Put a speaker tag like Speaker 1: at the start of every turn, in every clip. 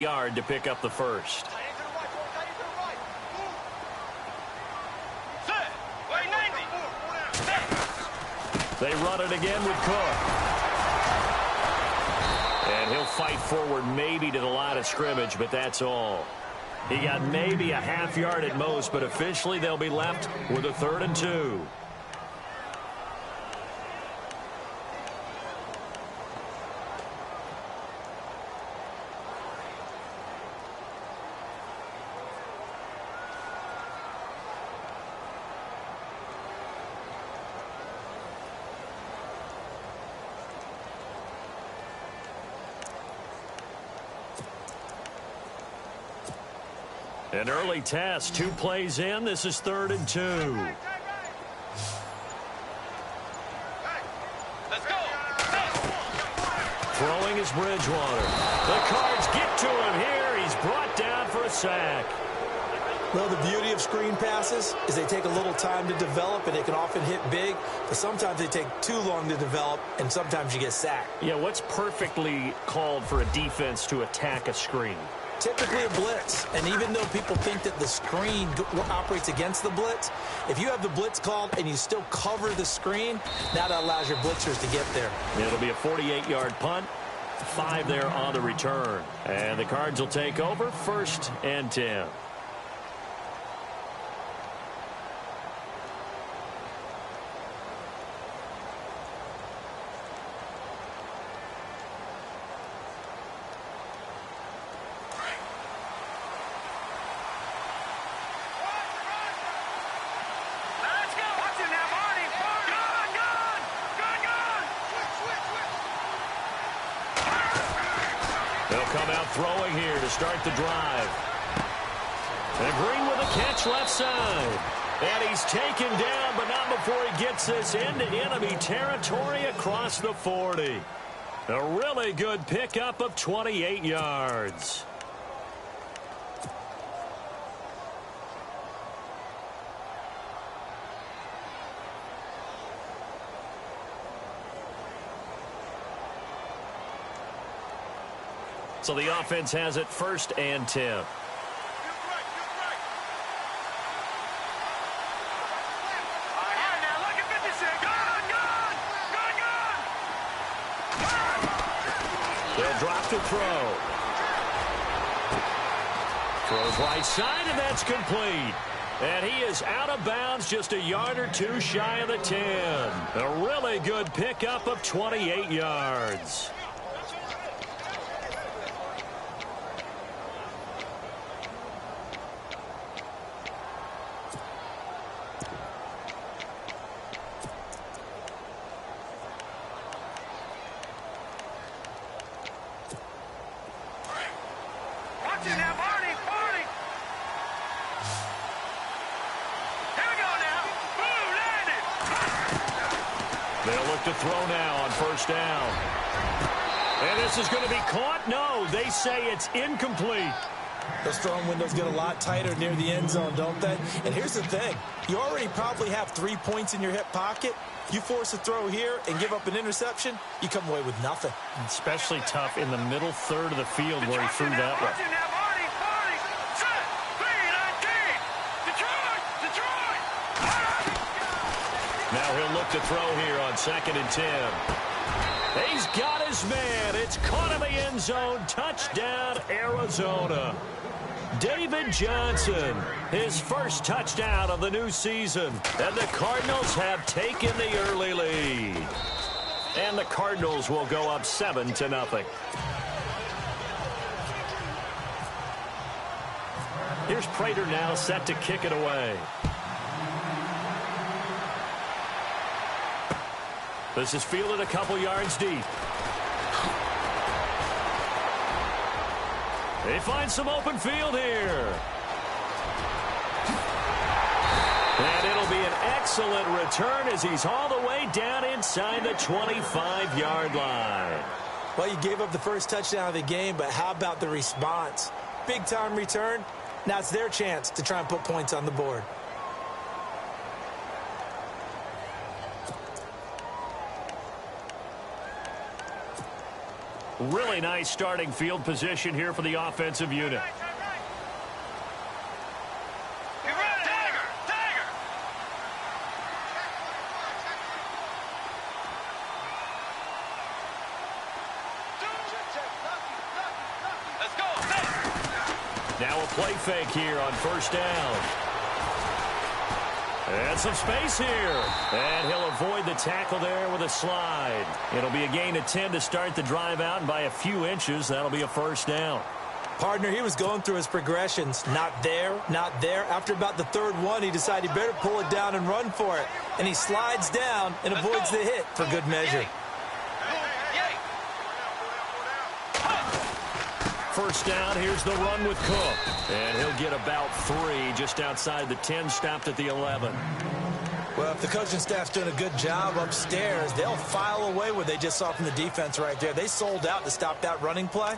Speaker 1: yard to pick up the first. They run it again with Cook. And he'll fight forward maybe to the line of scrimmage, but that's all. He got maybe a half yard at most, but officially they'll be left with a 3rd and 2. An early test, 2 plays in. This is 3rd and 2.
Speaker 2: Let's go.
Speaker 1: Throwing is Bridgewater. The Cards get to him here. He's brought down for a sack.
Speaker 3: Well, the beauty of screen passes is they take a little time to develop, and they can often hit big, but sometimes they take too long to develop, and sometimes you get sacked.
Speaker 1: Yeah, what's perfectly called for a defense to attack a screen?
Speaker 3: Typically a blitz, and even though people think that the screen operates against the blitz, if you have the blitz called and you still cover the screen, now that allows your blitzers to get there.
Speaker 1: It'll be a 48-yard punt, 5 there on the return. And the Cards will take over, 1st and 10. Come out throwing here to start the drive. And Green with a catch left side. And he's taken down, but not before he gets this into enemy territory across the 40. A really good pickup of 28 yards. So the offense has it 1st and 10. They'll drop to throw. Throws right side, and that's complete. And he is out of bounds just a yard or 2 shy of the 10. A really good pickup of 28 yards. They'll look to throw now on 1st down. And this is going to be caught. No, they say it's incomplete.
Speaker 3: Those throwing windows get a lot tighter near the end zone, don't they? And here's the thing. You already probably have 3 points in your hip pocket. You force a throw here and give up an interception, you come away with nothing.
Speaker 1: Especially tough in the middle 3rd of the field where he threw that one. Now he'll look to throw here on 2nd and 10. He's got his man. It's caught in the end zone. Touchdown, Arizona. David Johnson, his first touchdown of the new season. And the Cardinals have taken the early lead. And the Cardinals will go up 7-0. Here's Prater now set to kick it away. This is fielded a couple yards deep. They find some open field here. And it'll be an excellent return as he's all the way down inside the 25-yard line.
Speaker 3: Well, you gave up the first touchdown of the game, but how about the response? Big-time return. Now it's their chance to try and put points on the board.
Speaker 1: Really nice starting field position here for the offensive unit. Now a play fake here on first down. And some space here. And he'll avoid the tackle there with a slide. It'll be a gain of 10 to start the drive out, and by a few inches, that'll be a first down.
Speaker 3: Partner, he was going through his progressions. Not there, not there. After about the third one, he decided he better pull it down and run for it. And he slides down and avoids the hit for good measure.
Speaker 1: First down, here's the run with Cook. And he'll get about 3 just outside the 10, stopped at the 11.
Speaker 3: Well, if the coaching staff's doing a good job upstairs, they'll file away what they just saw from the defense right there. They sold out to stop that running play.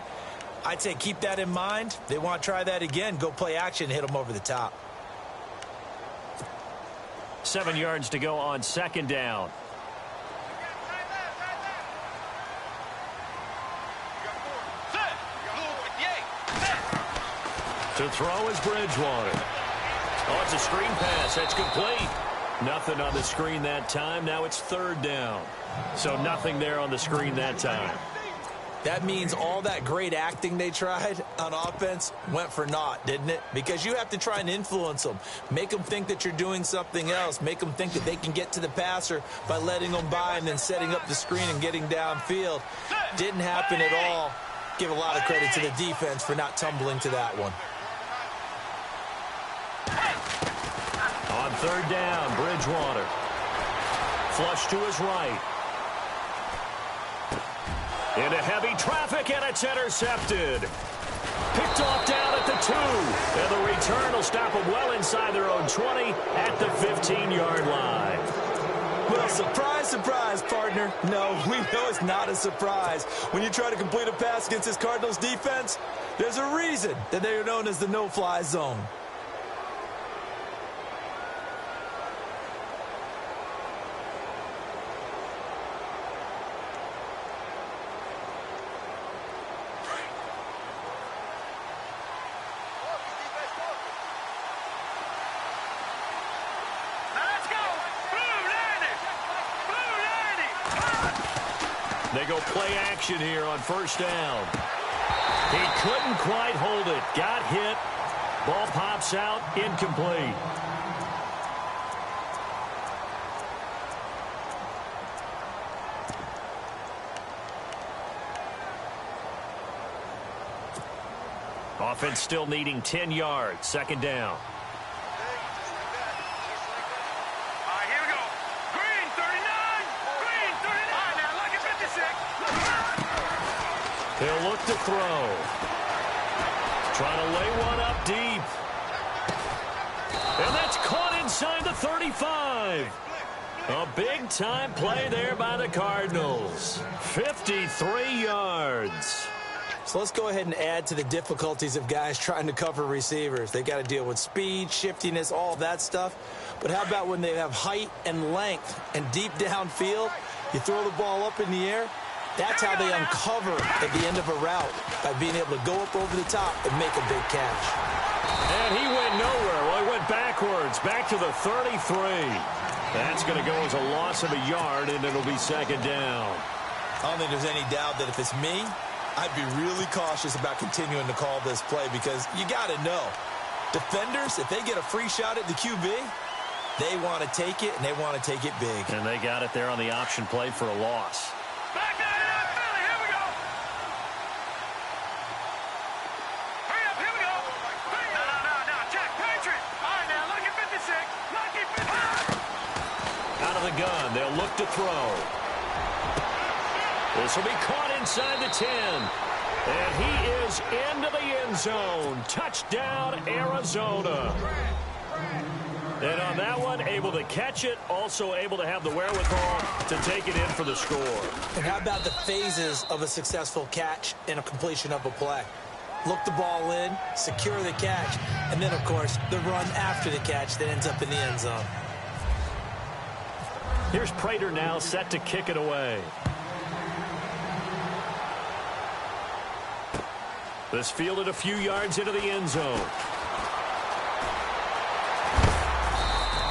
Speaker 3: I'd say keep that in mind. They want to try that again, go play action, hit them over the top.
Speaker 1: 7 yards to go on second down. To throw is Bridgewater. Oh, it's a screen pass. That's complete. Nothing on the screen that time. Now it's third down. So nothing there on the screen that time.
Speaker 3: That means all that great acting they tried on offense went for naught, didn't it? Because you have to try and influence them. Make them think that you're doing something else. Make them think that they can get to the passer by letting them by and then setting up the screen and getting downfield. Didn't happen at all. Give a lot of credit to the defense for not tumbling to that one.
Speaker 1: On third down, Bridgewater. Flush to his right. Into heavy traffic, and it's intercepted. Picked off down at the 2. And the return will stop them well inside their own 20 at the 15-yard line.
Speaker 3: Well, surprise, surprise, partner. No, we know it's not a surprise. When you try to complete a pass against this Cardinals defense, there's a reason that they are known as the no-fly zone.
Speaker 1: They go play action here on first down. He couldn't quite hold it. Got hit. Ball pops out. Incomplete. Offense still needing 10 yards. Second down. He'll look to throw. Trying to lay one up deep. And that's caught inside the 35. A big-time play there by the Cardinals. 53 yards.
Speaker 3: So let's go ahead and add to the difficulties of guys trying to cover receivers. They got to deal with speed, shiftiness, all of that stuff. But how about when they have height and length and deep downfield? You throw the ball up in the air. That's how they uncover at the end of a route, by being able to go up over the top and make a big catch.
Speaker 1: And he went nowhere. Well, he went backwards, back to the 33. That's going to go as a loss of a yard, and it'll be second down.
Speaker 3: I don't think there's any doubt that if it's me, I'd be really cautious about continuing to call this play, because you got to know, defenders, if they get a free shot at the QB, they want to take it, and they want to take it big.
Speaker 1: And they got it there on the option play for a loss. Gun. They'll look to throw. This will be caught inside the 10. And he is into the end zone. Touchdown, Arizona. And on that one, able to catch it, also able to have the wherewithal to take it in for the score.
Speaker 3: And how about the phases of a successful catch and a completion of a play? Look the ball in, secure the catch, and then, of course, the run after the catch that ends up in the end zone.
Speaker 1: Here's Prater now set to kick it away. This fielded a few yards into the end zone.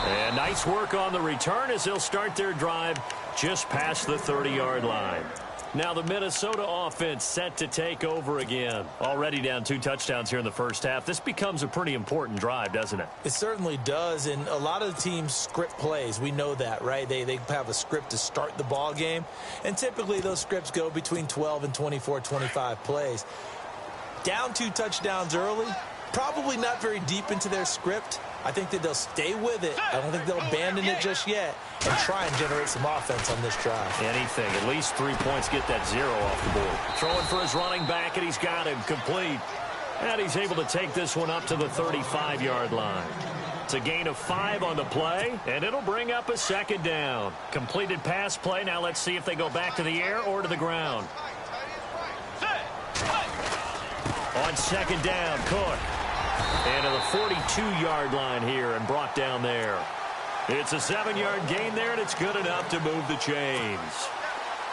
Speaker 1: And nice work on the return as they'll start their drive just past the 30-yard line. Now the Minnesota offense set to take over again. Already down 2 touchdowns here in the first half. This becomes a pretty important drive, doesn't it?
Speaker 3: It certainly does, and a lot of the teams script plays. We know that, right? They have a script to start the ball game, and typically those scripts go between 12 and 24, 25 plays. Down 2 touchdowns early, probably not very deep into their script. I think that they'll stay with it. I don't think they'll abandon it just yet and try and generate some offense on this drive.
Speaker 1: Anything. At least 3 points, get that 0 off the board. Throwing for his running back, and he's got him complete. And he's able to take this one up to the 35-yard line. It's a gain of 5 on the play, and it'll bring up a second down. Completed pass play. Now let's see if they go back to the air or to the ground. On second down, Cook. And to the 42-yard line here and brought down there. It's a 7-yard gain there, and it's good enough to move the chains.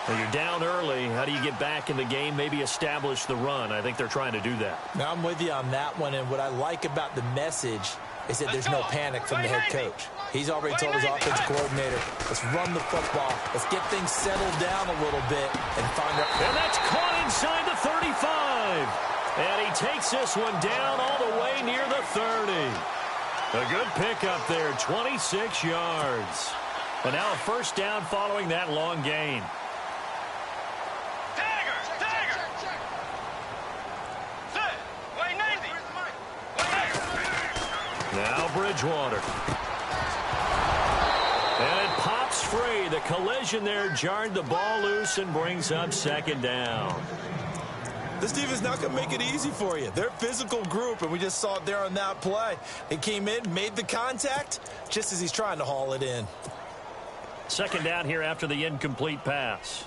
Speaker 1: When you're down early, how do you get back in the game, maybe establish the run? I think they're trying to do that.
Speaker 3: Now, I'm with you on that one, and what I like about the message is that there's no panic from the head coach. He's already told his offensive coordinator, let's run the football. Let's get things settled down a little bit and find out.
Speaker 1: And that's caught inside the 35. And he takes this one down all the way near the 30. A good pickup there, 26 yards. And now a first down following that long gain. Now Bridgewater. And it pops free. The collision there jarred the ball loose and brings up second down.
Speaker 3: This defense is not going to make it easy for you. They're a physical group, and we just saw it there on that play. They came in, made the contact, just as he's trying to haul it in.
Speaker 1: Second down here after the incomplete pass.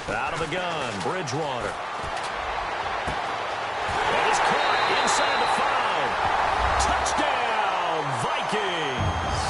Speaker 1: Out of the gun, Bridgewater. That is caught inside the 5. Touchdown, Vikings.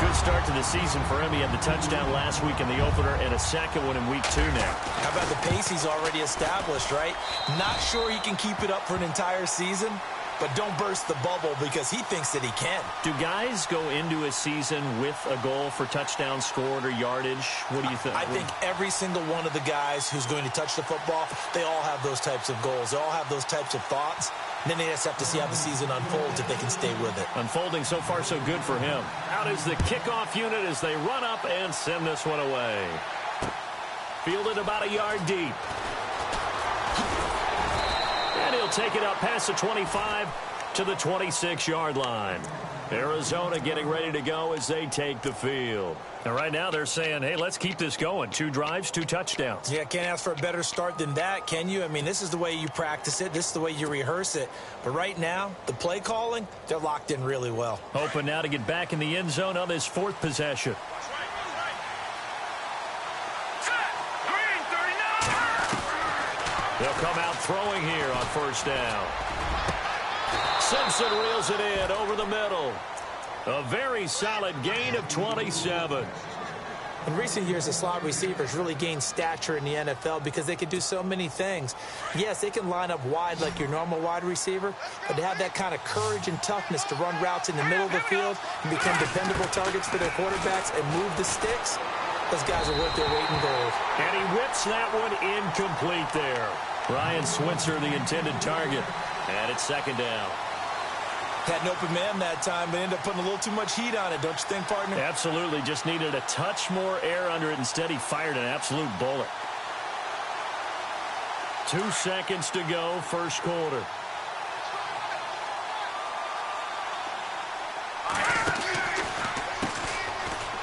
Speaker 1: Good start to the season for him. He had the touchdown last week in the opener and a second one in week 2 now.
Speaker 3: How about the pace he's already established, right? Not sure he can keep it up for an entire season, but don't burst the bubble because he thinks that he can.
Speaker 1: Do guys go into a season with a goal for touchdowns scored or yardage? What do you think?
Speaker 3: I think every single one of the guys who's going to touch the football, they all have those types of goals. They all have those types of thoughts. And then they just have to see how the season unfolds if they can stay with it.
Speaker 1: Unfolding so far so good for him. Out is the kickoff unit as they run up and send this one away. Fielded about a yard deep. And he'll take it up past the 25 to the 26-yard line. Arizona getting ready to go as they take the field. And right now they're saying, hey, let's keep this going. 2 drives, 2 touchdowns.
Speaker 3: Yeah, can't ask for a better start than that, can you? I mean, this is the way you practice it. This is the way you rehearse it. But right now, the play calling, they're locked in really well.
Speaker 1: Hoping now to get back in the end zone on this 4th possession. They'll come out throwing here on first down. Simpson reels it in over the middle. A very solid gain of 27.
Speaker 3: In recent years, the slot receivers really gained stature in the NFL because they can do so many things. Yes, they can line up wide like your normal wide receiver, but to have that kind of courage and toughness to run routes in the middle of the field and become dependable targets for their quarterbacks and move the sticks, those guys are worth their weight in gold.
Speaker 1: And he whips that one incomplete there. Ryan Switzer, the intended target. And it's second down.
Speaker 3: Had an open man that time, but ended up putting a little too much heat on it, don't you think, partner?
Speaker 1: Absolutely. Just needed a touch more air under it. Instead, he fired an absolute bullet. 2 seconds to go, first quarter.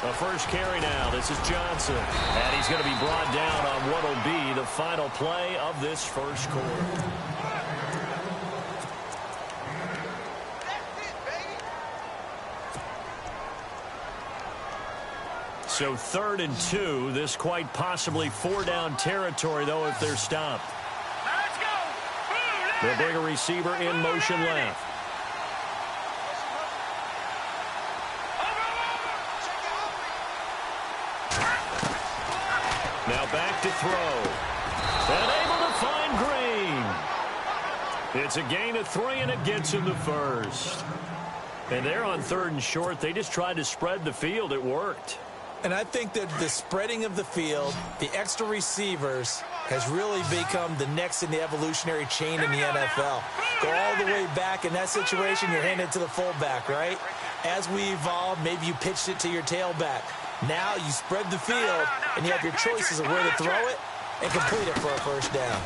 Speaker 1: The first carry now. This is Johnson. And he's going to be brought down on what will be the final play of this first quarter. So 3rd and 2. This quite possibly 4-down territory, though, if they're stopped. They'll bring a receiver in motion left. Now back to throw. And able to find Green. It's a gain of 3, and it gets him the first. And they're on 3rd and short. They just tried to spread the field. It worked.
Speaker 3: And I think that the spreading of the field, the extra receivers, has really become the next in the evolutionary chain in the NFL. Go all the way back. In that situation, you're handed to the fullback, right? As we evolve, maybe you pitched it to your tailback. Now you spread the field, and you have your choices of where to throw it and complete it for a first down.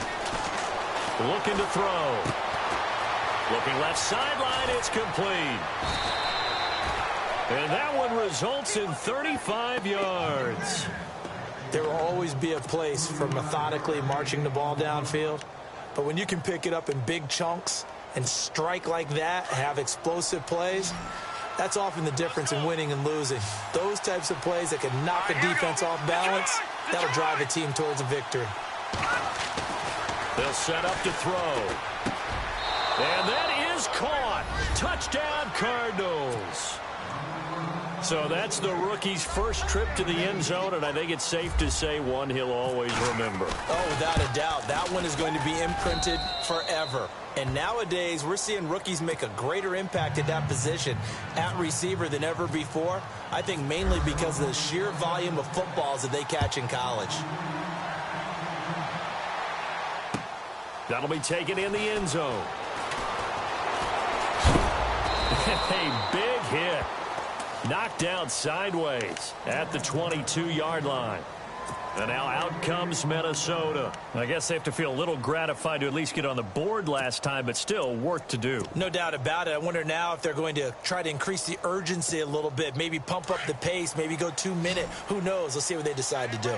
Speaker 1: Looking to throw. Looking left sideline, it's complete. And that one results in 35 yards.
Speaker 3: There will always be a place for methodically marching the ball downfield. But when you can pick it up in big chunks and strike like that, have explosive plays, that's often the difference in winning and losing. Those types of plays that can knock a defense off balance, that'll drive a team towards a victory.
Speaker 1: They'll set up to throw. And that is caught. Touchdown, Cardinals. So that's the rookie's first trip to the end zone, and I think it's safe to say one he'll always remember.
Speaker 3: Oh, without a doubt. That one is going to be imprinted forever. And nowadays, we're seeing rookies make a greater impact at that position at receiver than ever before. I think mainly because of the sheer volume of footballs that they catch in college.
Speaker 1: That'll be taken in the end zone. A big hit. Knocked down sideways at the 22-yard line. And now out comes Minnesota. I guess they have to feel a little gratified to at least get on the board last time, but still work to do.
Speaker 3: No doubt about it. I wonder now if they're going to try to increase the urgency a little bit, maybe pump up the pace, maybe go 2-minute. Who knows? Let's see what they decide to do.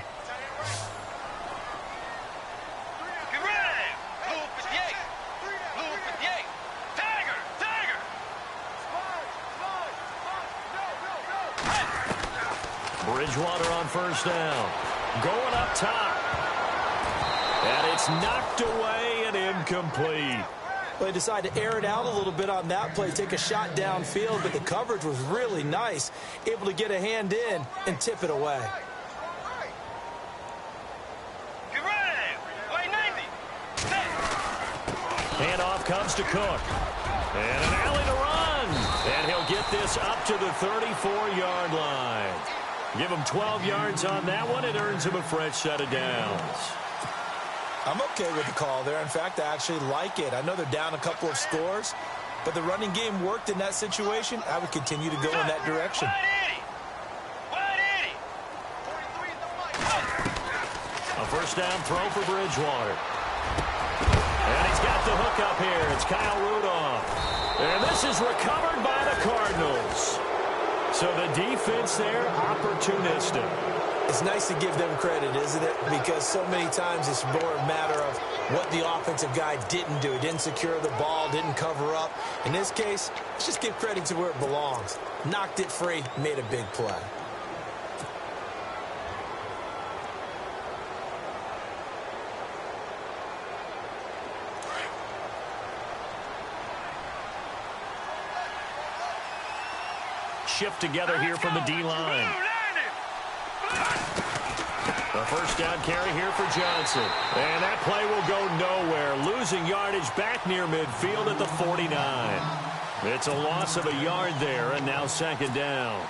Speaker 1: Bridgewater on first down. Going up top. And it's knocked away and incomplete.
Speaker 3: Well, they decided to air it out a little bit on that play, take a shot downfield, but the coverage was really nice. Able to get a hand in and tip it away.
Speaker 1: Handoff comes to Cook. And an alley to run. And he'll get this up to the 34-yard line. Give him 12 yards on that one. It earns him a fresh set of downs.
Speaker 3: I'm okay with the call there. In fact, I actually like it. I know they're down a couple of scores, but the running game worked in that situation. I would continue to go in that direction.
Speaker 1: A first down throw for Bridgewater. And he's got the hook up here. It's Kyle Rudolph. And this is recovered by the Cardinals. So the defense there, opportunistic.
Speaker 3: It's nice to give them credit, isn't it? Because so many times it's more a matter of what the offensive guy didn't do. He didn't secure the ball, didn't cover up. In this case, let's just give credit to where it belongs. Knocked it free, made a big play.
Speaker 1: Shift together here from the D-line. A first down carry here for Johnson. And that play will go nowhere. Losing yardage back near midfield at the 49. It's a loss of a yard there, and now second down.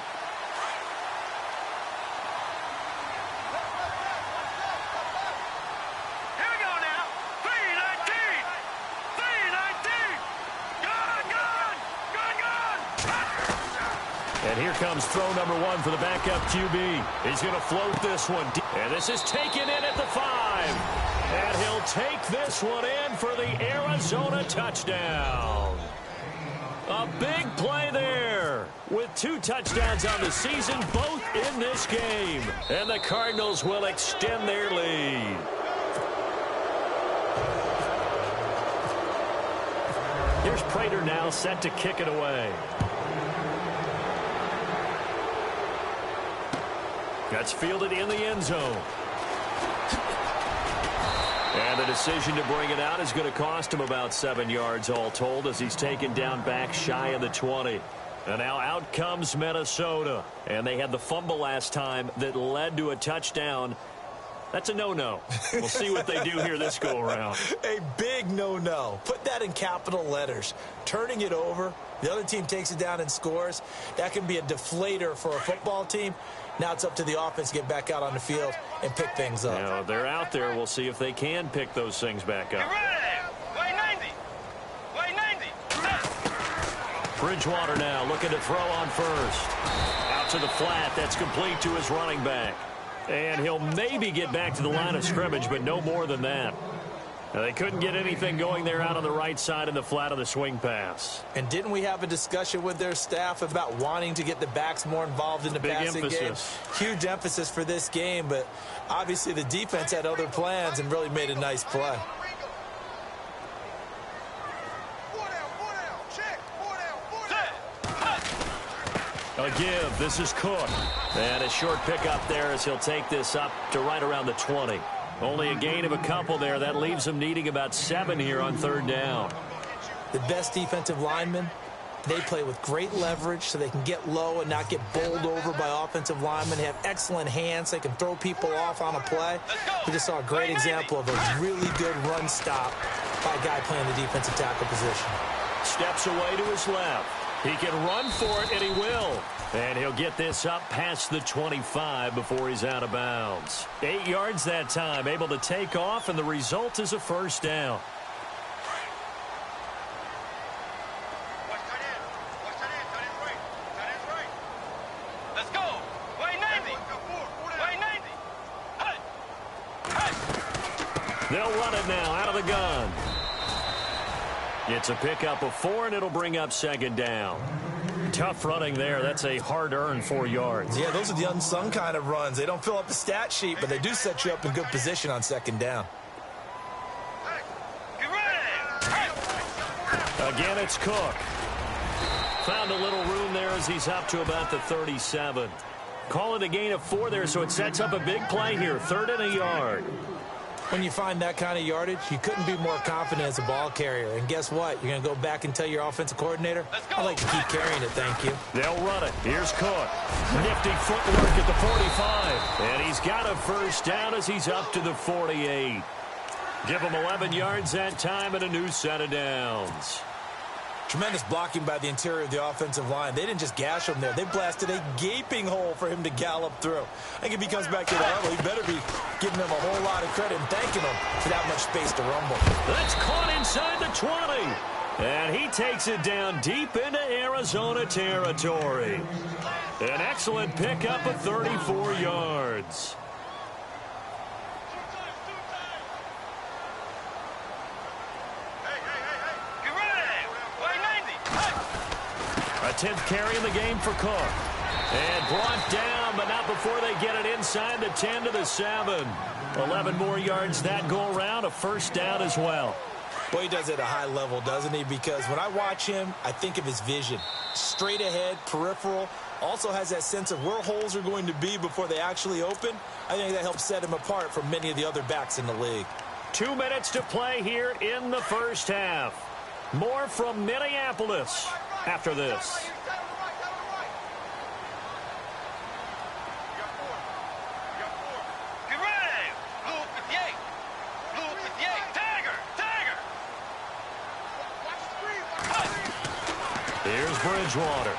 Speaker 1: And here comes throw number one for the backup QB. He's going to float this one. And this is taken in at the 5. And he'll take this one in for the Arizona touchdown. A big play there with 2 touchdowns on the season, both in this game. And the Cardinals will extend their lead. Here's Prater now set to kick it away. That's fielded in the end zone. And the decision to bring it out is going to cost him about 7 yards all told as he's taken down back shy of the 20. And now out comes Minnesota. And they had the fumble last time that led to a touchdown. That's a no-no. We'll see what they do here this go-around.
Speaker 3: A big no-no. Put that in capital letters. Turning it over, the other team takes it down and scores. That can be a deflator for a football team. Now it's up to the offense to get back out on the field and pick things up.
Speaker 1: Yeah, they're out there. We'll see if they can pick those things back up. Bridgewater now looking to throw on first. Out to the flat. That's complete to his running back. And he'll maybe get back to the line of scrimmage, but no more than that. Now, they couldn't get anything going there out on the right side in the flat of the swing pass.
Speaker 3: And didn't we have a discussion with their staff about wanting to get the backs more involved in the passing game? Huge emphasis for this game, but obviously the defense had other plans and really made a nice play.
Speaker 1: A give. This is Cook. And a short pickup there as he'll take this up to right around the 20. Only a gain of a couple there. That leaves them needing about 7 here on third down.
Speaker 3: The best defensive linemen, they play with great leverage so they can get low and not get bowled over by offensive linemen. They have excellent hands. They can throw people off on a play. We just saw a great example of a really good run stop by a guy playing the defensive tackle position.
Speaker 1: Steps away to his left. He can run for it, and he will. And he'll get this up past the 25 before he's out of bounds. 8 yards that time, able to take off, and the result is a first down.
Speaker 2: Let's go. Way 90. Way 90.
Speaker 1: They'll run it now out of the gun. It's a pickup of 4, and it'll bring up second down. Tough running there. That's a hard-earned 4 yards.
Speaker 3: Yeah, those are the unsung kind of runs. They don't fill up the stat sheet, but they do set you up in good position on second down.
Speaker 1: Again, it's Cook. Found a little room there as he's up to about the 37. Call it a gain of 4 there, so it sets up a big play here. 3rd and a yard.
Speaker 3: When you find that kind of yardage, you couldn't be more confident as a ball carrier. And guess what? You're going to go back and tell your offensive coordinator, I'd like to keep carrying it, thank you.
Speaker 1: They'll run it. Here's Cook. Nifty footwork at the 45. And he's got a first down as he's up to the 48. Give him 11 yards that time and a new set of downs.
Speaker 3: Tremendous blocking by the interior of the offensive line. They didn't just gash him there. They blasted a gaping hole for him to gallop through. I think if he comes back to the level, he better be giving them a whole lot of credit and thanking them for that much space to rumble.
Speaker 1: That's caught inside the 20. And he takes it down deep into Arizona territory. An excellent pickup of 34 yards. A 10th carry in the game for Cook. And brought down, but not before they get it inside the 10 to the 7. 11 more yards that go around, a first down as well.
Speaker 3: Boy, he does it at a high level, doesn't he? Because when I watch him, I think of his vision. Straight ahead, peripheral. Also has that sense of where holes are going to be before they actually open. I think that helps set him apart from many of the other backs in the league.
Speaker 1: 2 minutes to play here in the first half. More from Minneapolis after this. Here's Bridgewater.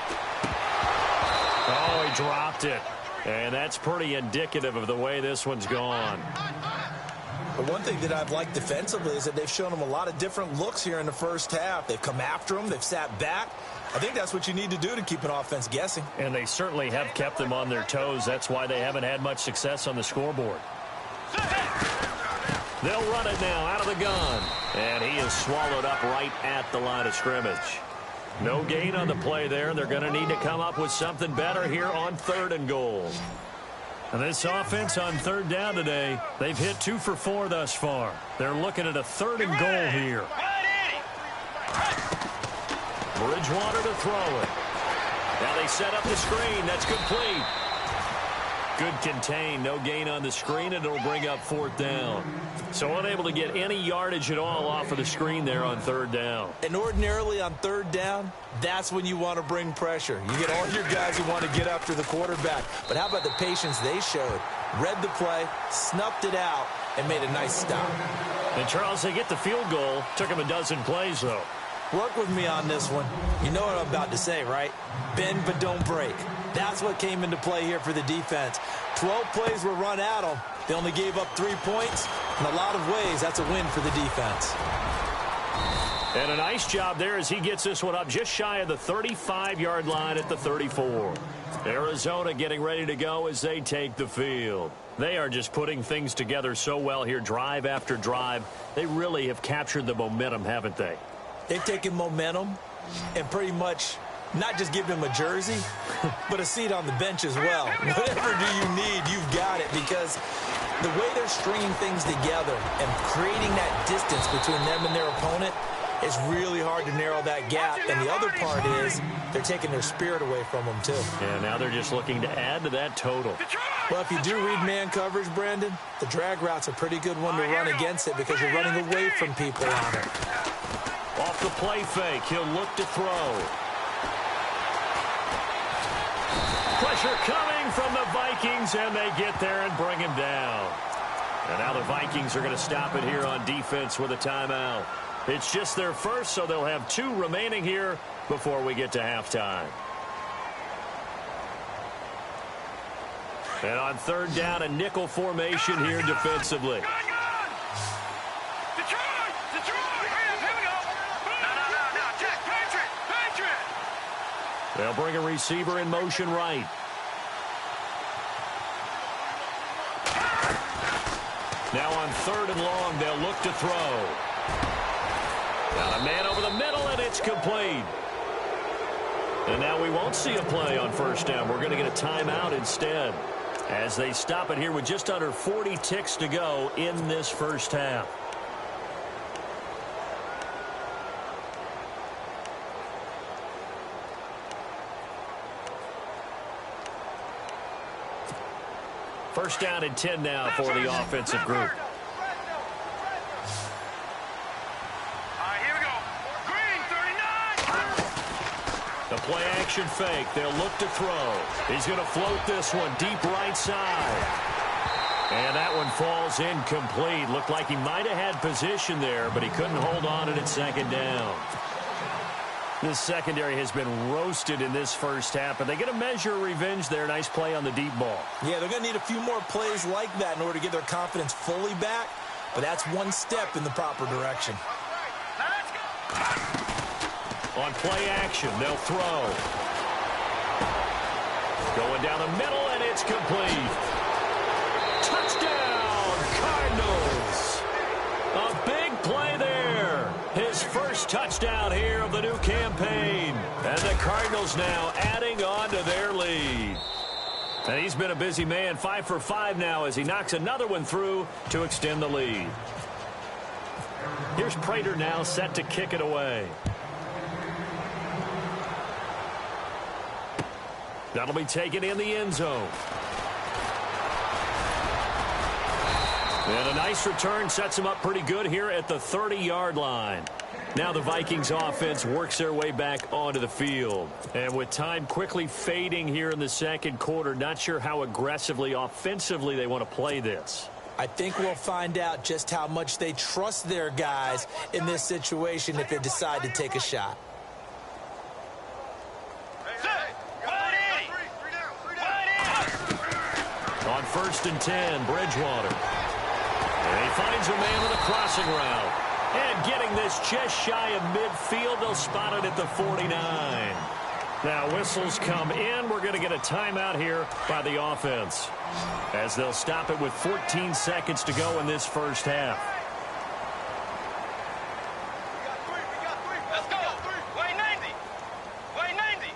Speaker 1: Oh, he dropped it. And that's pretty indicative of the way this one's gone.
Speaker 3: But one thing that I've liked defensively is that they've shown him a lot of different looks here in the first half. They've come after him. They've sat back. I think that's what you need to do to keep an offense guessing.
Speaker 1: And they certainly have kept them on their toes. That's why they haven't had much success on the scoreboard. They'll run it now out of the gun. And he is swallowed up right at the line of scrimmage. No gain on the play there. They're going to need to come up with something better here on 3rd and goal. And this offense on 3rd down today, they've hit 2 for 4 thus far. They're looking at a 3rd and goal here. Bridgewater to throw it. Now they set up the screen. That's complete. Good contain, no gain on the screen, and it'll bring up 4th down. So unable to get any yardage at all off of the screen there on 3rd down.
Speaker 3: And ordinarily on 3rd down, that's when you want to bring pressure. You get all your guys who want to get after the quarterback. But how about the patience they showed? Read the play, snuffed it out, and made a nice stop.
Speaker 1: And Charles, they get the field goal. Took them a dozen plays, though.
Speaker 3: Work with me on this one. You know what I'm about to say, right? Bend but don't break. That's what came into play here for the defense. 12 plays were run at them. They only gave up 3 points. In a lot of ways, that's a win for the defense.
Speaker 1: And a nice job there as he gets this one up just shy of the 35-yard line at the 34. Arizona getting ready to go as they take the field. They are just putting things together so well here, drive after drive. They really have captured the momentum, haven't they?
Speaker 3: They've taken momentum and pretty much not just give him a jersey, but a seat on the bench as well. Whatever do you need, you've got it, because the way they're stringing things together and creating that distance between them and their opponent, it's really hard to narrow that gap. And the other part is they're taking their spirit away from them, too.
Speaker 1: Yeah, now they're just looking to add to that total.
Speaker 3: Well, if you do read man coverage, Brandon, the drag route's a pretty good one to run against it because you're running away from people on it.
Speaker 1: Off the play fake, he'll look to throw. Pressure coming from the Vikings, and they get there and bring him down. And now the Vikings are going to stop it here on defense with a timeout. It's just their first, so they'll have 2 remaining here before we get to halftime. And on 3rd down, a nickel formation here defensively. They'll bring a receiver in motion right. Now on 3rd and long, they'll look to throw. Got a man over the middle, and it's complete. And now we won't see a play on 1st down. We're going to get a timeout instead as they stop it here with just under 40 ticks to go in this first half. First down and 10 now for the offensive group.
Speaker 2: Here we go. Green, 39.
Speaker 1: The play action fake. They'll look to throw. He's going to float this one deep right side. And that one falls incomplete. Looked like he might have had position there, but he couldn't hold on to it at 2nd down. This secondary has been roasted in this first half, but they get a measure of revenge there. Nice play on the deep ball. Yeah, they're going to need a few more plays like that in order to get their confidence fully back, but that's one step in the proper direction. On play action, they'll throw. Going down the middle, and it's complete. Touchdown, Cardinals. A big play there. His first touchdown here of the new campaign. And the Cardinals now adding on to their lead. And he's been a busy man, 5 for 5 now as he knocks another one through to extend the lead. Here's Prater now set to kick it away. That'll be taken in the end zone. And a nice return sets him up pretty good here at the 30-yard line. Now the Vikings offense works their way back onto the field. And with time quickly fading here in the 2nd quarter, not sure how aggressively, offensively they want to play this.
Speaker 3: I think we'll find out just how much they trust their guys in this situation if they decide to take a shot.
Speaker 1: On 1st and 10, Bridgewater. And he finds a man with a crossing route. And getting this just shy of midfield, they'll spot it at the 49. Now whistles come in. We're going to get a timeout here by the offense, as they'll stop it with 14 seconds to go in this first half.
Speaker 2: Let's go. Way 90. Way 90.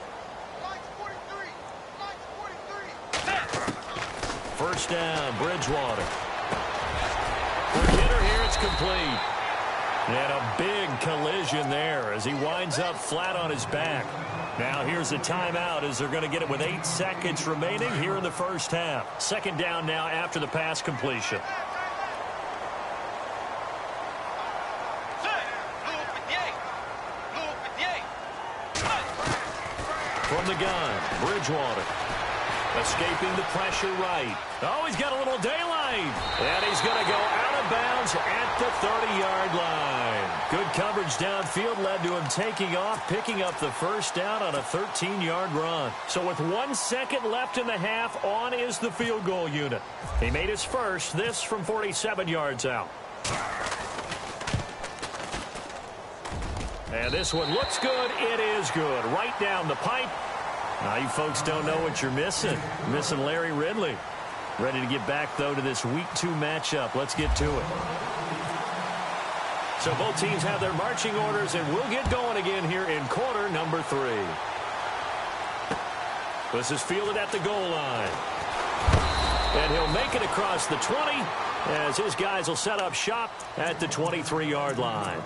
Speaker 1: First down, Bridgewater. For Kidder here, it's complete. And a big collision there as he winds up flat on his back. Now here's a timeout as they're going to get it with 8 seconds remaining here in the first half. Second down now after the pass completion. From the gun, Bridgewater. Escaping the pressure right. Oh, he's got a little daylight. And he's going to go out of bounds at the 30-yard line. Good coverage downfield led to him taking off, picking up the first down on a 13-yard run. So with 1 second left in the half, on is the field goal unit. He made his first, this from 47 yards out. And this one looks good. It is good. Right down the pipe. Now, you folks don't know what you're missing. You're missing Larry Ridley. Ready to get back, though, to this Week 2 matchup. Let's get to it. So both teams have their marching orders, and we'll get going again here in quarter number 3. This is fielded at the goal line. And he'll make it across the 20 as his guys will set up shop at the 23-yard line.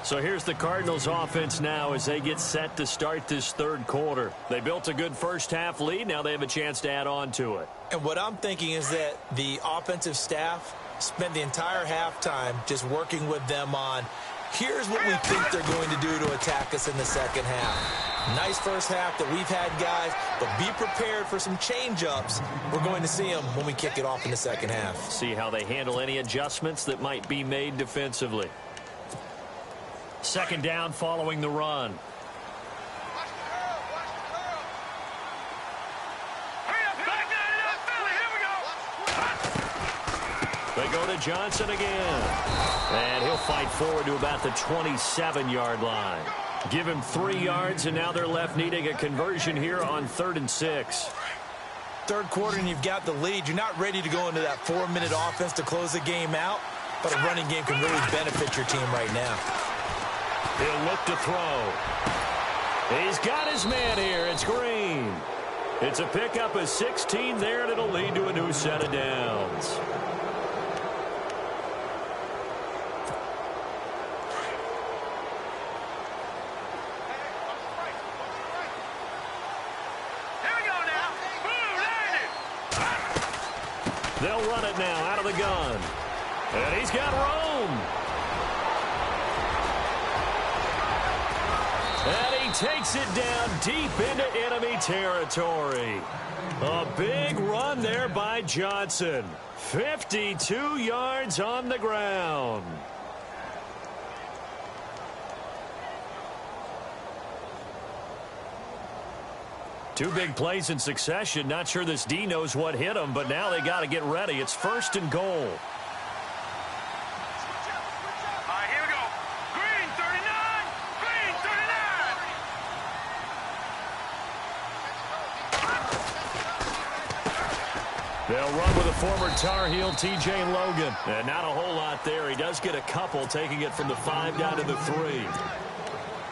Speaker 1: So here's the Cardinals offense now as they get set to start this third quarter. They built a good first half lead. Now they have a chance to add on to it.
Speaker 3: And what I'm thinking is that the offensive staff spent the entire halftime just working with them on, here's what we think they're going to do to attack us in the second half. Nice first half that we've had, guys, but be prepared for some change-ups. We're going to see them when we kick it off in the second half.
Speaker 1: See how they handle any adjustments that might be made defensively. Second down following the run. They go to Johnson again. And he'll fight forward to about the 27-yard line. Give him 3 yards, and now they're left needing a conversion here on 3rd and 6.
Speaker 3: Third quarter, and you've got the lead. You're not ready to go into that 4-minute offense to close the game out, but a running game can really benefit your team right now.
Speaker 1: He'll look to throw. He's got his man here. It's Green. It's a pickup of 16 there, and it'll lead to a new set of downs. They'll run it now out of the gun. And he's got Rome. And he takes it down deep into enemy territory. A big run there by Johnson. 52 yards on the ground. Two big plays in succession. Not sure this D knows what hit him, but now they got to get ready. It's 1st and goal.
Speaker 2: All right, here we go. Green, 39. Green, 39.
Speaker 1: They'll run with a former Tar Heel, T.J. Logan. And not a whole lot there. He does get a couple, taking it from the 5 down to the 3.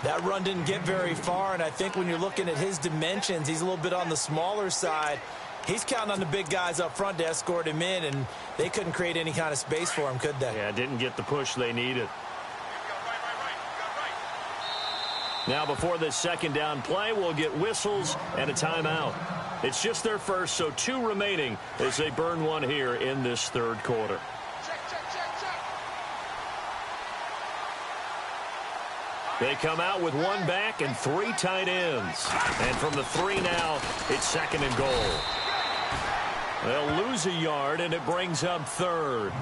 Speaker 3: That run didn't get very far, and I think when you're looking at his dimensions, he's a little bit on the smaller side. He's counting on the big guys up front to escort him in, and they couldn't create any kind of space for him, could they?
Speaker 1: Yeah, didn't get the push they needed. Now, before this second down play, we'll get whistles and a timeout. It's just their first, so 2 remaining as they burn one here in this third quarter. They come out with 1 back and 3 tight ends. And from the 3 now, it's 2nd and goal. They'll lose a yard, and it brings up 3rd.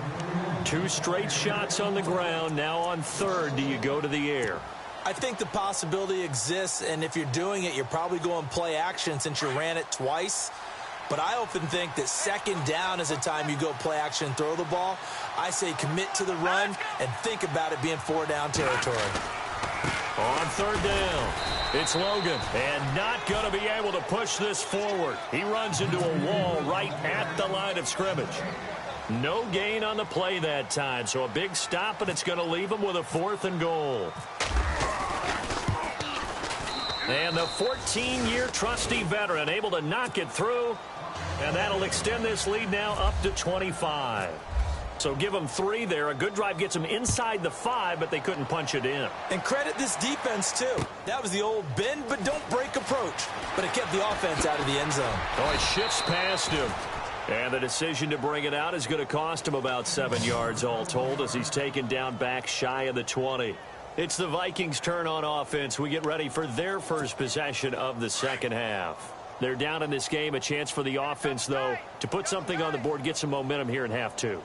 Speaker 1: 2 straight shots on the ground. Now on 3rd, do you go to the air?
Speaker 3: I think the possibility exists, and if you're doing it, you're probably going play action since you ran it twice. But I often think that 2nd down is the time you go play action and throw the ball. I say commit to the run and think about it being 4 down territory.
Speaker 1: On 3rd down, it's Logan, and not going to be able to push this forward. He runs into a wall right at the line of scrimmage. No gain on the play that time, so a big stop, and it's going to leave him with a 4th and goal. And the 14-year trusty veteran able to knock it through, and that'll extend this lead now up to 25. So give them 3 there. A good drive gets them inside the 5, but they couldn't punch it in.
Speaker 3: And credit this defense, too. That was the old bend but don't break approach. But it kept the offense out of the end zone.
Speaker 1: Oh, it shifts past him. And the decision to bring it out is going to cost him about 7 yards all told as he's taken down back shy of the 20. It's the Vikings' turn on offense. We get ready for their first possession of the second half. They're down in this game. A chance for the offense, though, to put something on the board, get some momentum here in half 2.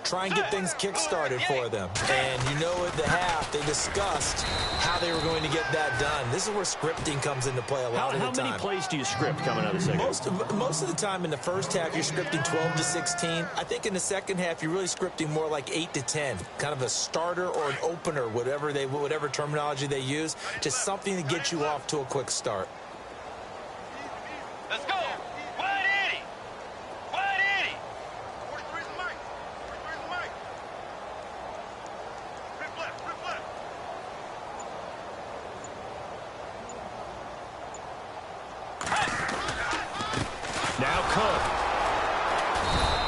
Speaker 3: Try and get things kick-started for them. And you know at the half, they discussed how they were going to get that done. This is where scripting comes into play a lot of the time.
Speaker 1: How many plays do you script coming out of the second?
Speaker 3: Most of the time in the first half, you're scripting 12 to 16. I think in the second half, you're really scripting more like 8 to 10. Kind of a starter or an opener, whatever terminology they use. Just something to get you off to a quick start.
Speaker 2: Let's go. Wide Eddie. Wide Eddie. 43's the mic. 43's the mic. Rip left. Rip left.
Speaker 1: Now Cook.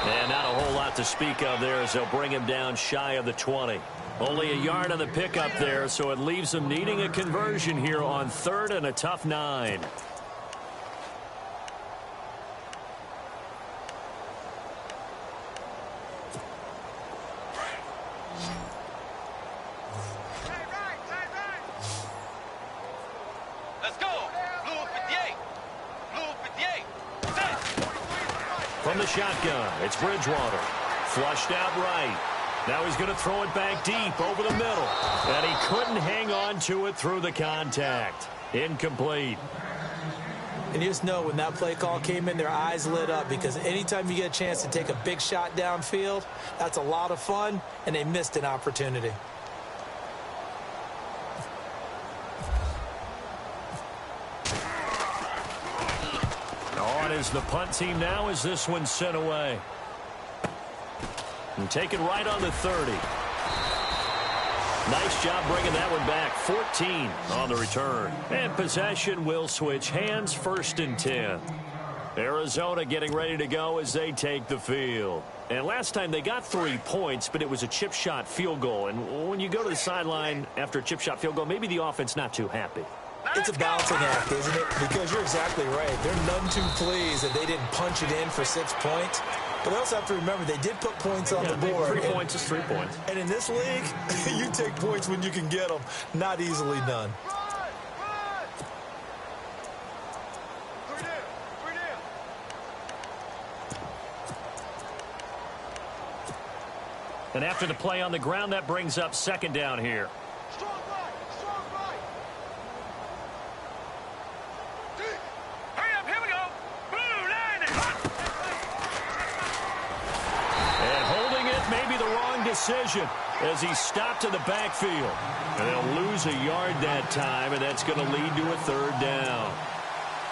Speaker 1: And not a whole lot to speak of there as they'll bring him down shy of the 20. Only a yard on the pickup there, so it leaves them needing a conversion here on 3rd and a tough 9.
Speaker 2: Let's go. Blue 58. Blue 58. Set.
Speaker 1: From the shotgun, it's Bridgewater. Flushed out right. Now he's going to throw it back deep over the middle. And he couldn't hang on to it through the contact. Incomplete.
Speaker 3: And you just know when that play call came in, their eyes lit up because anytime you get a chance to take a big shot downfield, that's a lot of fun, and they missed an opportunity.
Speaker 1: On is the punt team now as this one's sent away. And taken right on the 30. Nice job bringing that one back. 14 on the return. And possession will switch hands, 1st and 10. Arizona getting ready to go as they take the field. And last time they got 3 points, but it was a chip shot field goal. And when you go to the sideline after a chip shot field goal, maybe the offense not too happy.
Speaker 3: It's a balancing act, isn't it? Because you're exactly right. They're none too pleased that they didn't punch it in for 6 points. But they also have to remember they did put points on the board.
Speaker 1: 3 points is 3 points.
Speaker 3: And in this league, you take points when you can get them. Not easily done.
Speaker 1: And after the play on the ground, that brings up 2nd down here.
Speaker 2: Strong right. Strong right. Hurry up. Here we go. Blue 90.
Speaker 1: And holding it may be the wrong decision as he stopped in the backfield. And they'll lose a yard that time, and that's going to lead to a 3rd down.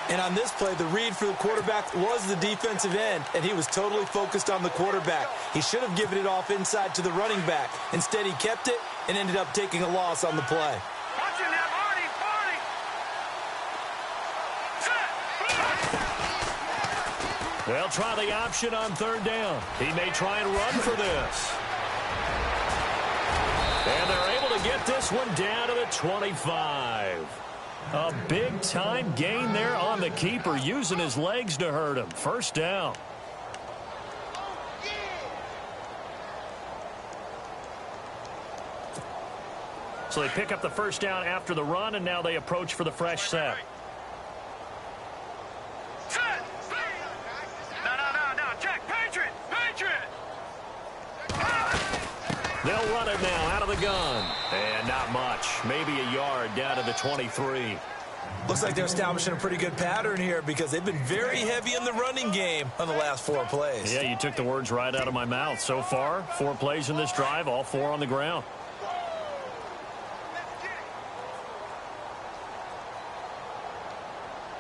Speaker 3: And on this play, the read for the quarterback was the defensive end, and he was totally focused on the quarterback. He should have given it off inside to the running back. Instead, he kept it and ended up taking a loss on the play.
Speaker 2: Watching that, Marty.
Speaker 1: They'll try the option on 3rd down. He may try and run for this. And they're able to get this one down to the 25. A big-time gain there on the keeper, using his legs to hurt him. 1st down. So they pick up the 1st down after the run, and now they approach for the fresh set.
Speaker 2: No. Check. Patriot.
Speaker 1: They'll run it now out of the gun. And not much. Maybe a yard down to the 23.
Speaker 3: Looks like they're establishing a pretty good pattern here because they've been very heavy in the running game on the last 4 plays.
Speaker 1: Yeah, you took the words right out of my mouth. So far, 4 plays in this drive, all 4 on the ground.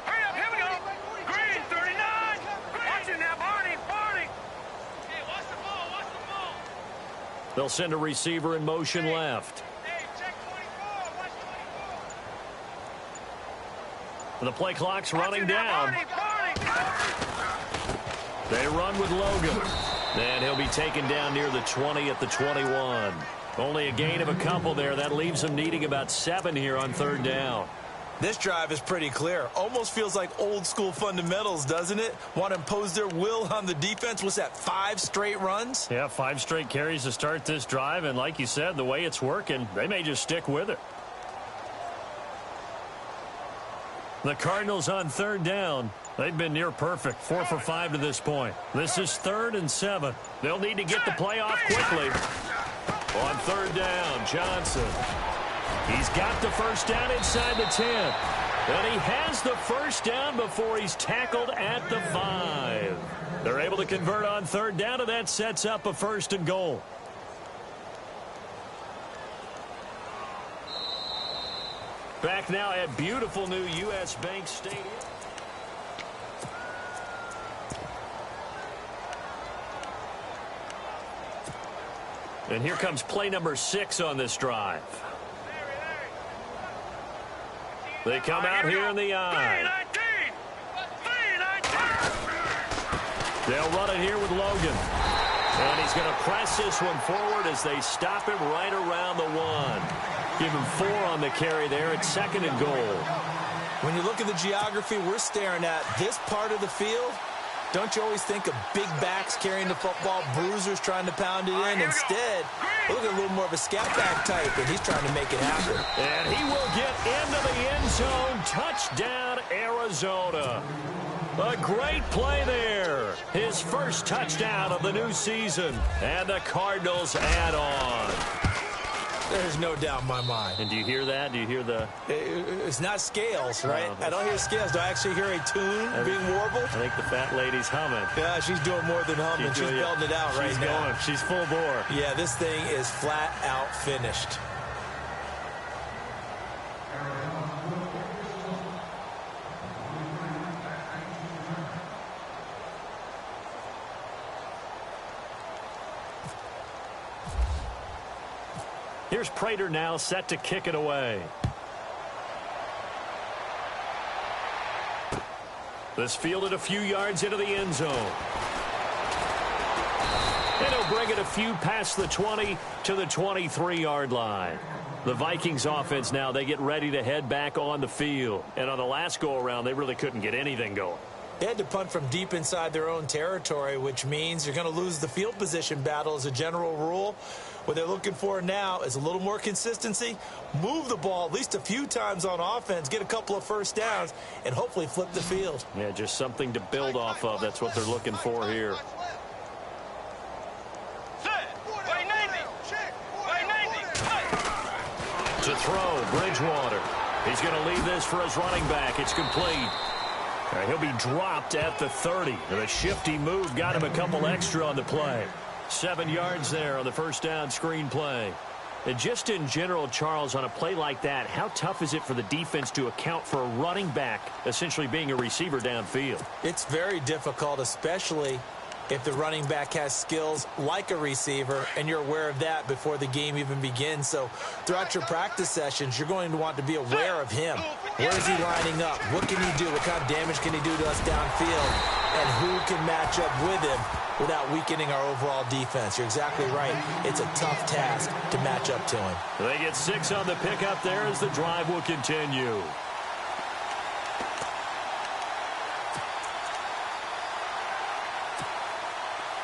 Speaker 2: Hurry up. Here we go. Green 39. Watching that, Barney. Hey, watch the ball.
Speaker 1: They'll send a receiver in motion left.
Speaker 2: Hey, check 24. Watch 24.
Speaker 1: The play clock's running down.
Speaker 2: Barney.
Speaker 1: They run with Logan. And he'll be taken down near the 20 at the 21. Only a gain of a couple there. That leaves him needing about 7 here on third down.
Speaker 3: This drive is pretty clear. Almost feels like old school fundamentals, doesn't it? Want to impose their will on the defense. What's that, 5 straight runs?
Speaker 1: Yeah, 5 straight carries to start this drive. And like you said, the way it's working, they may just stick with it. The Cardinals on third down. They've been near perfect. 4 for 5 to this point. This is 3rd and 7. They'll need to get the play off quickly. On third down, Johnson. He's got the first down inside the 10. And he has the first down before he's tackled at the 5. They're able to convert on third down, and that sets up a 1st and goal. Back now at beautiful new U.S. Bank Stadium. And here comes play number 6 on this drive. They come out here in the eye. They'll run it here with Logan. And he's going to press this one forward as they stop him right around the 1. Give him 4 on the carry there. It's 2nd and goal.
Speaker 3: When you look at the geography we're staring at, this part of the field, don't you always think of big backs carrying the football, bruisers trying to pound it in? Instead, look at a little more of a scat back type, and he's trying to make it happen.
Speaker 1: And he will get into the end zone. Touchdown, Arizona. A great play there. His first touchdown of the new season. And the Cardinals add on.
Speaker 3: There's no doubt in my mind.
Speaker 1: And do you hear that? Do you hear the...
Speaker 3: It's not scales, right?
Speaker 1: No,
Speaker 3: I don't hear scales. Do I actually hear a tune being warbled?
Speaker 1: I think the fat lady's humming.
Speaker 3: Yeah, she's doing more than humming. She's belting it out right now.
Speaker 1: She's full bore.
Speaker 3: Yeah, this thing is flat out finished.
Speaker 1: Here's Prater now set to kick it away. This fielded a few yards into the end zone. And he'll bring it a few past the 20 to the 23-yard line. The Vikings offense now, they get ready to head back on the field. And on the last go-around, they really couldn't get anything going.
Speaker 3: They had to punt from deep inside their own territory, which means you're going to lose the field position battle as a general rule. What they're looking for now is a little more consistency, move the ball at least a few times on offense, get a couple of first downs, and hopefully flip the field.
Speaker 1: Yeah, just something to build off of. That's what they're looking for here. To throw, Bridgewater. He's going to leave this for his running back. It's complete. He'll be dropped at the 30. And a shifty move got him a couple extra on the play. 7 yards there on the first down screen play. And just in general, Charles, on a play like that, how tough is it for the defense to account for a running back essentially being a receiver downfield?
Speaker 3: It's very difficult, especially if the running back has skills like a receiver, and you're aware of that before the game even begins. So throughout your practice sessions, you're going to want to be aware of him. Where is he lining up? What can he do? What kind of damage can he do to us downfield? And who can match up with him without weakening our overall defense? You're exactly right. It's a tough task to match up to him.
Speaker 1: They get 6 on the pickup there as the drive will continue.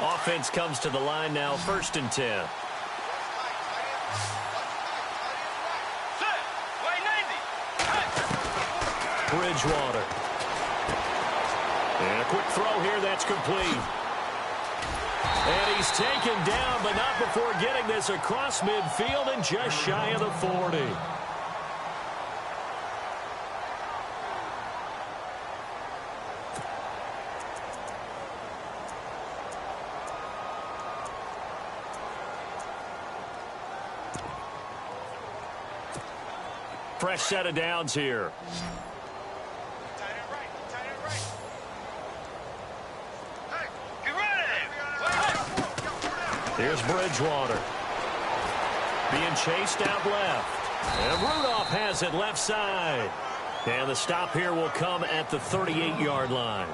Speaker 1: Offense comes to the line now, 1st and 10. Bridgewater. And a quick throw here, that's complete. And he's taken down, but not before getting this across midfield and just shy of the 40. Fresh set of downs here. Here's Bridgewater. Being chased out left. And Rudolph has it left side. And the stop here will come at the 38-yard line.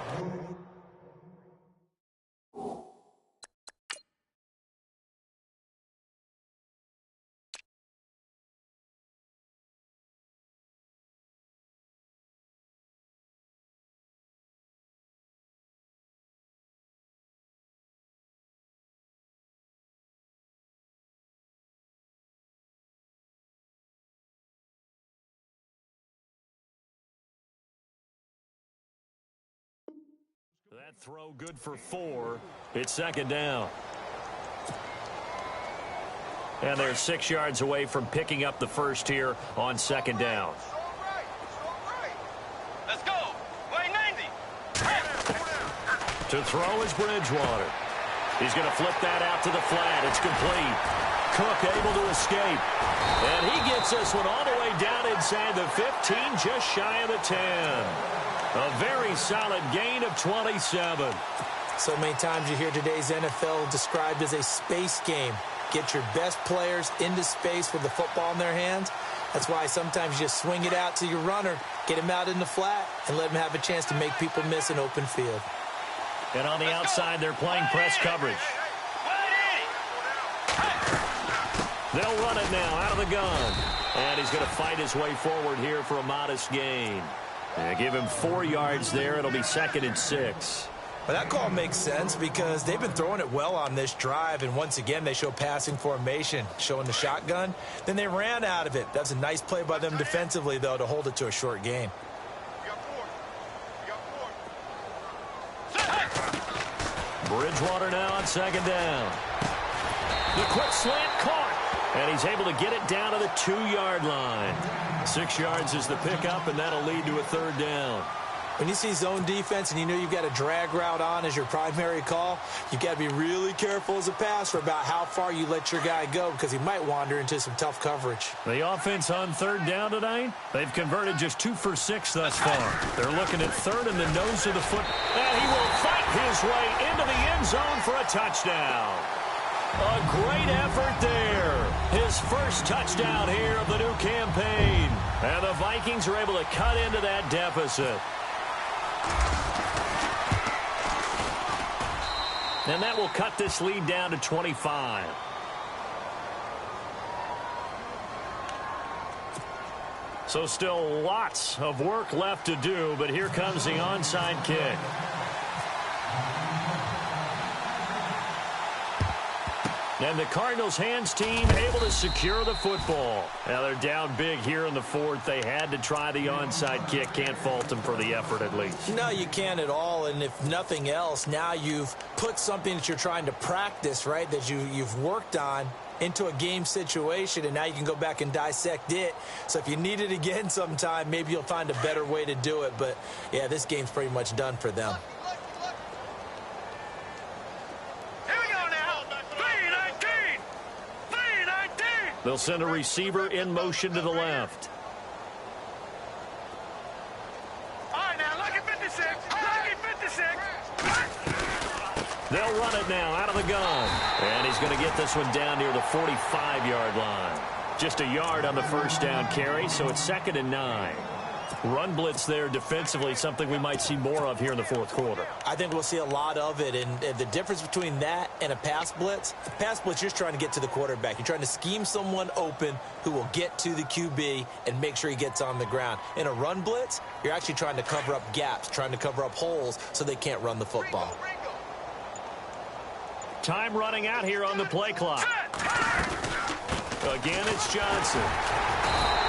Speaker 1: That throw good for 4. It's second down. And they're 6 yards away from picking up the first here on second down.
Speaker 2: Let's go. Way 90.
Speaker 1: To throw is Bridgewater. He's going to flip that out to the flat. It's complete. Cook able to escape. And he gets this one all the way down inside the 15, just shy of the 10. A very solid gain of 27.
Speaker 3: So many times you hear today's NFL described as a space game. Get your best players into space with the football in their hands. That's why sometimes you just swing it out to your runner, get him out in the flat, and let him have a chance to make people miss an open field.
Speaker 1: And on the outside, they're playing press coverage. They'll run it now out of the gun. And he's going to fight his way forward here for a modest gain. Give him 4 yards there. It'll be 2nd and 6.
Speaker 3: Well, that call makes sense because they've been throwing it well on this drive, and once again they show passing formation, showing the shotgun. Then they ran out of it. That's a nice play by them defensively, though, to hold it to a short gain.
Speaker 1: Bridgewater now on second down. The quick slant caught, and he's able to get it down to the 2-yard line. 6 yards is the pickup, and that'll lead to a 3rd down.
Speaker 3: When you see zone defense and you know you've got a drag route on as your primary call, you've got to be really careful as a passer about how far you let your guy go because he might wander into some tough coverage.
Speaker 1: The offense on 3rd down tonight, they've converted just 2 for 6 thus far. They're looking at 3rd in the nose of the foot, and he will fight his way into the end zone for a touchdown. A great effort there. His first touchdown here of the new campaign. And the Vikings are able to cut into that deficit. And that will cut this lead down to 25. So still lots of work left to do, but here comes the onside kick. And the Cardinals hands team able to secure the football. Now they're down big here in the 4th. They had to try the onside kick. Can't fault them for the effort at least.
Speaker 3: No, you can't at all. And if nothing else, now you've put something that you're trying to practice, right, that you've worked on into a game situation, and now you can go back and dissect it. So if you need it again sometime, maybe you'll find a better way to do it. But, yeah, this game's pretty much done for them.
Speaker 1: They'll send a receiver in motion to the left.
Speaker 2: All right, now, lucky 56. Lucky 56.
Speaker 1: They'll run it now out of the gun. And he's going to get this one down near the 45-yard line. Just a yard on the first down carry, so it's 2nd and 9. Run blitz there defensively, something we might see more of here in the 4th quarter.
Speaker 3: I think we'll see a lot of it, and the difference between that and a pass blitz, you're just trying to get to the quarterback. You're trying to scheme someone open who will get to the QB and make sure he gets on the ground. In a run blitz, you're actually trying to cover up gaps, trying to cover up holes so they can't run the football.
Speaker 1: Time running out here on the play clock. Again, it's Johnson.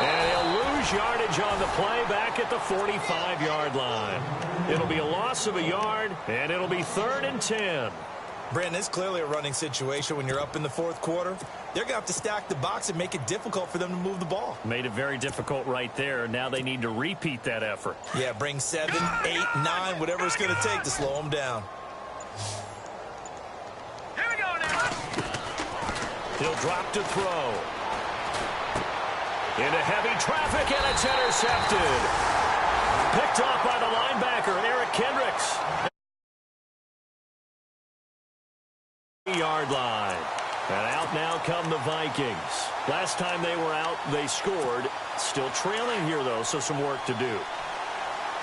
Speaker 1: And he'll lose yardage on the play back at the 45-yard line. It'll be a loss of a yard, and it'll be 3rd and 10.
Speaker 3: Brandon, it's clearly a running situation when you're up in the 4th quarter. They're going to have to stack the box and make it difficult for them to move the ball.
Speaker 1: Made it very difficult right there. Now they need to repeat that effort.
Speaker 3: Yeah, bring 7, 8, 9, whatever it's going to take to slow them down.
Speaker 2: Here we go now.
Speaker 1: He'll drop to throw. Into heavy traffic, and it's intercepted. Picked off by the linebacker, Eric Kendricks. Yard line. And out now come the Vikings. Last time they were out, they scored. Still trailing here, though, so some work to do.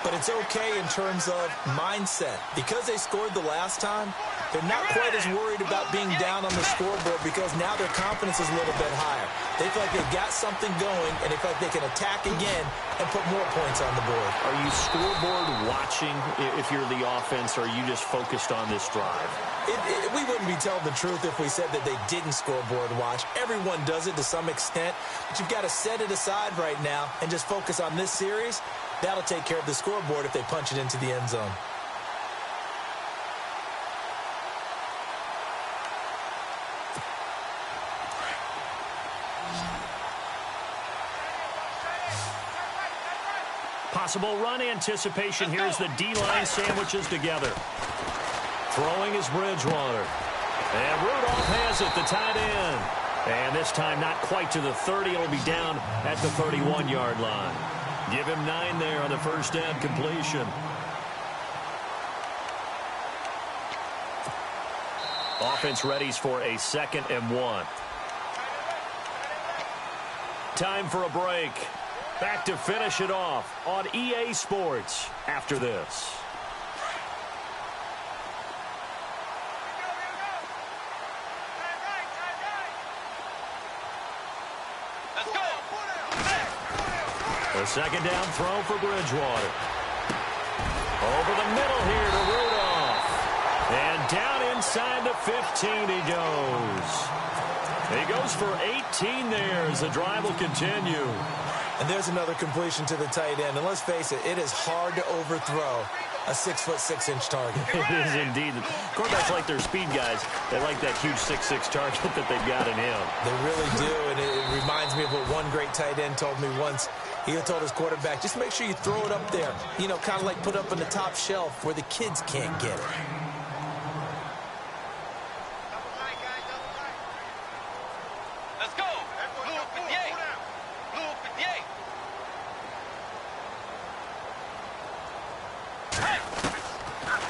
Speaker 3: But it's okay in terms of mindset. Because they scored the last time, they're not quite as worried about being down on the scoreboard because now their confidence is a little bit higher. They feel like they've got something going, and they feel like they can attack again and put more points on the board.
Speaker 1: Are you scoreboard watching if you're the offense, or are you just focused on this drive?
Speaker 3: We wouldn't be telling the truth if we said that they didn't scoreboard watch. Everyone does it to some extent, but you've got to set it aside right now and just focus on this series. That'll take care of the scoreboard if they punch it into the end zone.
Speaker 1: Possible run anticipation here as the D-line sandwiches together. Throwing is Bridgewater. And Rudolph has it, the tight end. And this time not quite to the 30. It'll be down at the 31-yard line. Give him 9 there on the first down completion. Offense readies for a 2nd and 1. Time for a break. Back to finish it off on EA Sports after this.
Speaker 2: Let's go.
Speaker 1: The second down throw for Bridgewater. Over the middle here to Rudolph. And down inside the 15 he goes. He goes for 18 there as the drive will continue.
Speaker 3: And there's another completion to the tight end. And let's face it, it is hard to overthrow a 6'6" target.
Speaker 1: It is indeed. Quarterbacks like their speed guys. They like that huge 6'6" target that they've got in him.
Speaker 3: They really do, and it reminds me of what one great tight end told me once. He told his quarterback, just make sure you throw it up there. You know, kind of like put up on the top shelf where the kids can't get it.
Speaker 2: Let's go. Blue 58. Blue 58.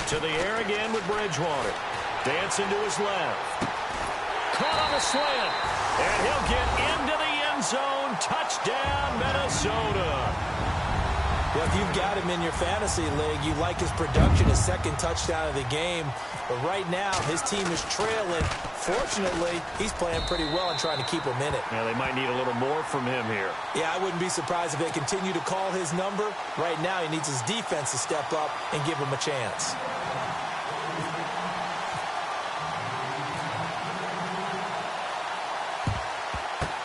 Speaker 1: To the air again with Bridgewater. Dancing to his left. Caught on the slant. And he'll get into the end zone. Touchdown, Minnesota.
Speaker 3: Well, if you've got him in your fantasy league, you like his production, his 2nd touchdown of the game. But right now, his team is trailing. Fortunately, he's playing pretty well and trying to keep him in it.
Speaker 1: Yeah, they might need a little more from him here.
Speaker 3: Yeah, I wouldn't be surprised if they continue to call his number. Right now, he needs his defense to step up and give him a chance.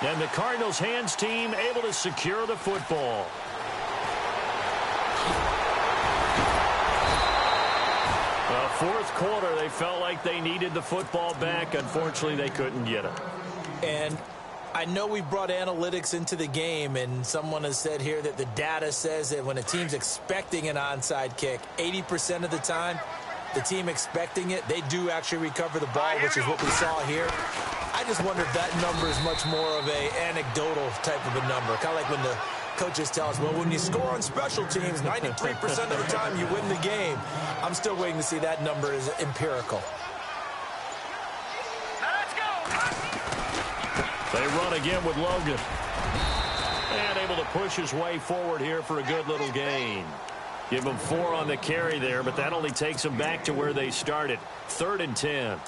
Speaker 1: And the Cardinals hands team able to secure the football. Fourth quarter, they felt like they needed the football back. Unfortunately, they couldn't get it.
Speaker 3: And I know we brought analytics into the game, and someone has said here that the data says that when a team's expecting an onside kick, 80% of the time, the team expecting it, they do actually recover the ball, which is what we saw here. I just wonder if that number is much more of a anecdotal type of a number, kind of like when the coaches tell us, well, when you score on special teams, 93% of the time you win the game. I'm still waiting to see that number is empirical.
Speaker 2: Let's go.
Speaker 1: They run again with Logan. And able to push his way forward here for a good little gain. Give him 4 on the carry there, but that only takes them back to where they started. 3rd and 10.